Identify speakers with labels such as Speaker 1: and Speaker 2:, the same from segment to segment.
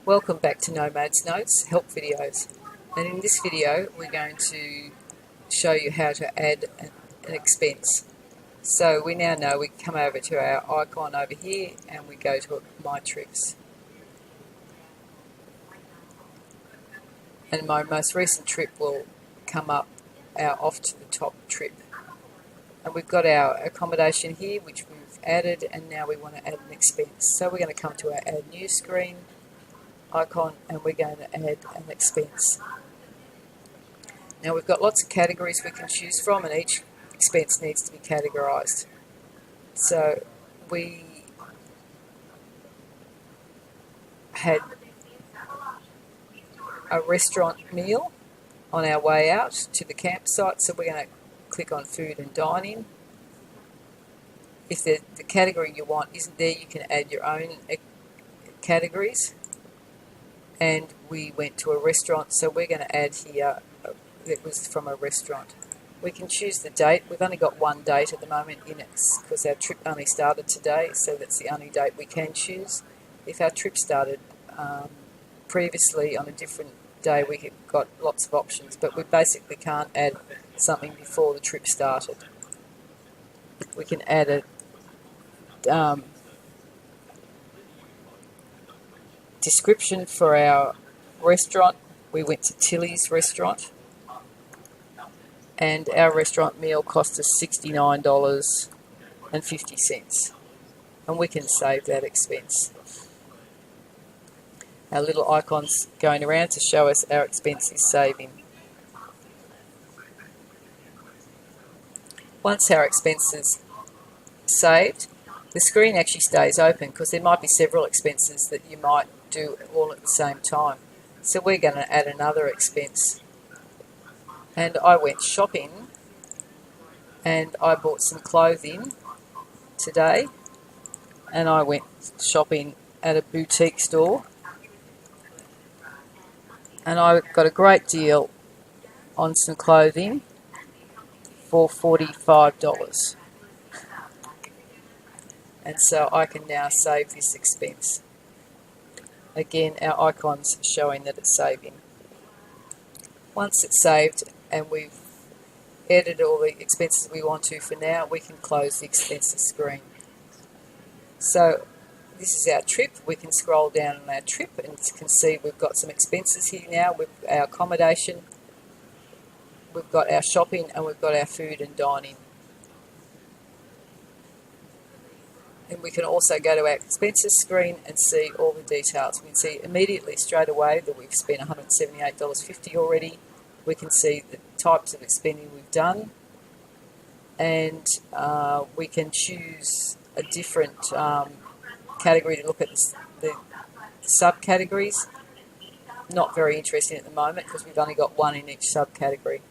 Speaker 1: Welcome back to Nomads Notes help videos, and in this video we're going to show you how to add an expense. So we now know we come over to our icon over here and we go to My Trips, and my most recent trip will come up, our off to the top trip, and we've got our accommodation here which we've added, and now we want to add an expense. So we're going to come to our Add New screen icon and we're going to add an expense. Now we've got lots of categories we can choose from, and each expense needs to be categorized. So we had a restaurant meal on our way out to the campsite, so we're going to click on food and dining. If the category you want isn't there, you can add your own categories. And we went to a restaurant, so we're going to add here, it was from a restaurant. We can choose the date. We've only got one date at the moment in it because our trip only started today, so that's the only date we can choose. If our trip started previously on a different day, we've got lots of options, but we basically can't add something before the trip started. We can add a description for our restaurant. We went to Tilly's restaurant, and our restaurant meal cost us $69.50, and we can save that expense. Our little icon's going around to show us our expense is saving. Once our expense is saved, the screen actually stays open because there might be several expenses that you might do all at the same time. So we're going to add another expense. And I went shopping and I bought some clothing today, and I went shopping at a boutique store, and I got a great deal on some clothing for $45. And so I can now save this expense. Again, our icon's showing that it's saving. Once it's saved and we've edited all the expenses we want to for now, we can close the expenses screen. So this is our trip. We can scroll down on our trip and you can see we've got some expenses here now with our accommodation, we've got our shopping, and we've got our food and dining. And we can also go to our expenses screen and see all the details. We can see immediately straight away that we've spent $178.50 already. We can see the types of spending we've done, and we can choose a different category to look at the subcategories. Not very interesting at the moment because we've only got one in each subcategory.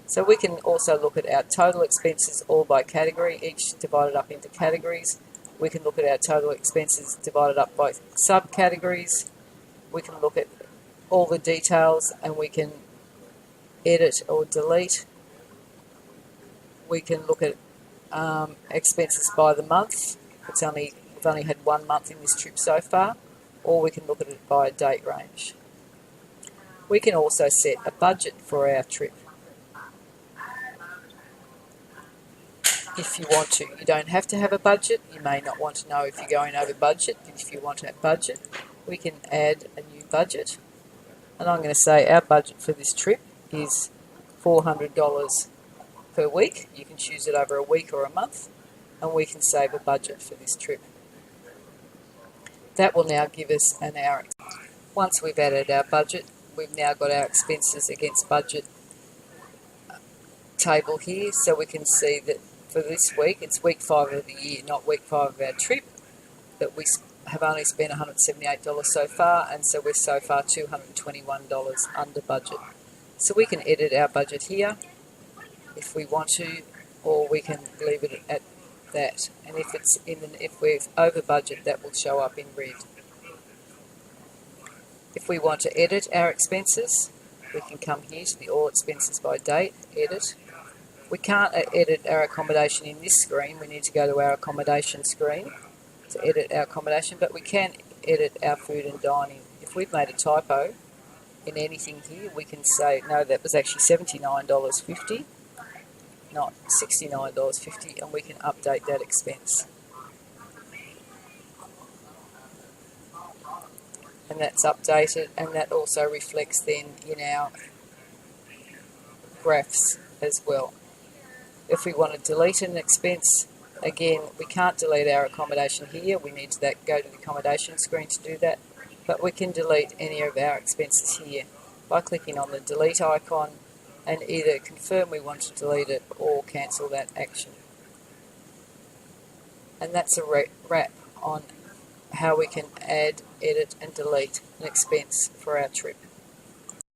Speaker 1: So we can also look at our total expenses all by category, each divided up into categories. We can look at our total expenses divided up by subcategories. We can look at all the details, and we can edit or delete. We can look at expenses by the month. We've only had 1 month in this trip so far, or we can look at it by a date range. We can also set a budget for our trip if you want to. You don't have to have a budget. You may not want to know if you're going over budget. If you want a budget, we can add a new budget. And I'm going to say our budget for this trip is $400 per week. You can choose it over a week or a month, and we can save a budget for this trip. That will now give us an hour. Once we've added our budget, we've now got our expenses against budget table here, so we can see that for this week, it's week 5 of the year, not week 5 of our trip, that we have only spent $178 so far, and so we're so far $221 under budget. So we can edit our budget here if we want to, or we can leave it at that. And if we're over budget, that will show up in red. If we want to edit our expenses, we can come here to the All Expenses by Date, Edit. We can't edit our accommodation in this screen. We need to go to our accommodation screen to edit our accommodation, but we can edit our food and dining. If we've made a typo in anything here, we can say, no, that was actually $79.50, not $69.50, and we can update that expense. And that's updated, and that also reflects then in our graphs as well. If we want to delete an expense, again, we can't delete our accommodation here. We need to go to the accommodation screen to do that. But we can delete any of our expenses here by clicking on the delete icon and either confirm we want to delete it or cancel that action. And that's a wrap on how we can add, edit and delete an expense for our trip.